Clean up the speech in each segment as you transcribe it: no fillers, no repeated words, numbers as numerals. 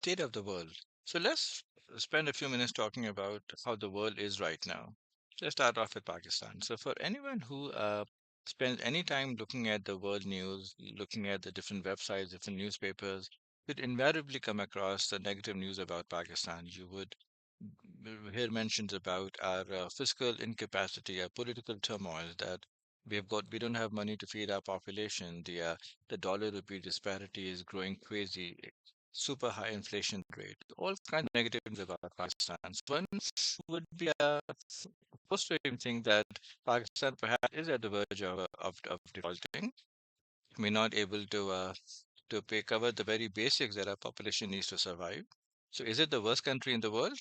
State of the world. So let's spend a few minutes talking about how the world is right now. Let's start off with Pakistan. So for anyone who spends any time looking at the world news, looking at the different websites, different newspapers, you'd invariably come across the negative news about Pakistan. You would hear mentions about our fiscal incapacity, our political turmoil, that we don't have money to feed our population. The dollar rupee disparity is growing crazy, super high inflation rate, all kinds of negative things about Pakistan. So one would be a frustrating thing that Pakistan perhaps is at the verge of defaulting. We're not able to cover the very basics that our population needs to survive. So is it the worst country in the world?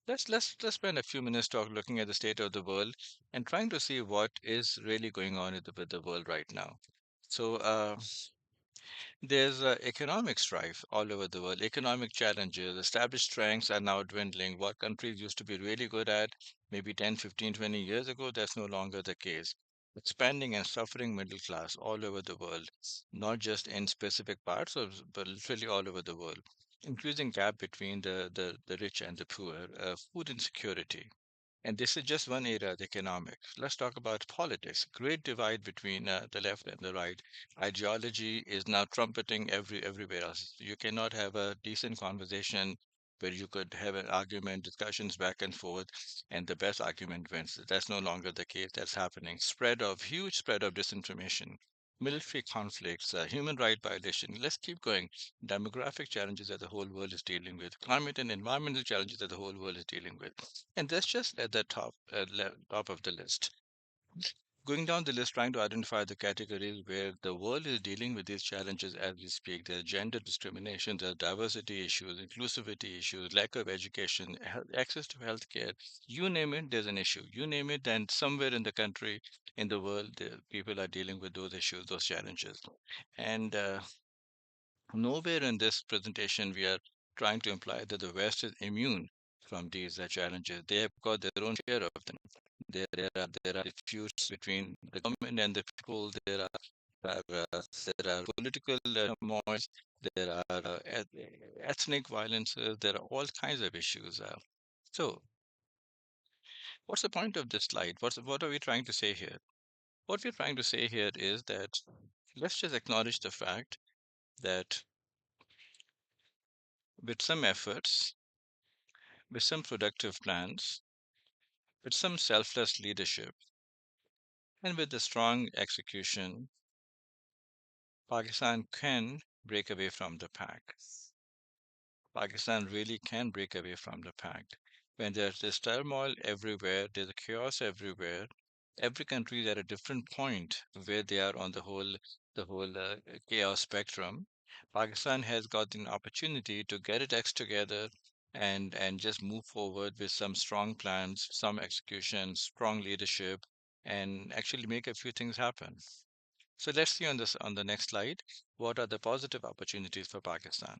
Let's spend a few minutes looking at the state of the world and trying to see what is really going on with the world right now. So there's economic strife all over the world, economic challenges, established strengths are now dwindling. What countries used to be really good at maybe 10, 15, 20 years ago, that's no longer the case. Expanding and suffering middle class all over the world, not just in specific parts of, but literally all over the world. Increasing gap between the rich and the poor, food insecurity, and this is just one area, the economics. Let's talk about politics. Great divide between the left and the right. Ideology is now trumpeting everywhere else. You cannot have a decent conversation where you could have an argument, discussions back and forth, and the best argument wins. That's no longer the case. That's happening. Huge spread of disinformation, military conflicts, human right violation. Let's keep going. Demographic challenges that the whole world is dealing with, climate and environmental challenges that the whole world is dealing with. And that's just at the top of the list. Going down the list, trying to identify the categories where the world is dealing with these challenges as we speak. There's gender discrimination, there's diversity issues, inclusivity issues, lack of education, access to healthcare. You name it, there's an issue. You name it, and somewhere in the country, in the world, the people are dealing with those issues, those challenges. And nowhere in this presentation we are trying to imply that the West is immune from these challenges. They have got their own share of them. There are disputes between the government and the people. There are political turmoils. There are ethnic violences. There are all kinds of issues. So, what's the point of this slide? What are we trying to say here? What we're trying to say here is that let's just acknowledge the fact that with some efforts, with some productive plans, with some selfless leadership, and with the strong execution, Pakistan can break away from the pack. Pakistan really can break away from the pack. When there's this turmoil everywhere, there's chaos everywhere. Every country is at a different point where they are on the whole chaos spectrum. Pakistan has got an opportunity to get its acts together and just move forward with some strong plans, some execution, strong leadership, and actually make a few things happen. So let's see on the next slide, what are the positive opportunities for Pakistan?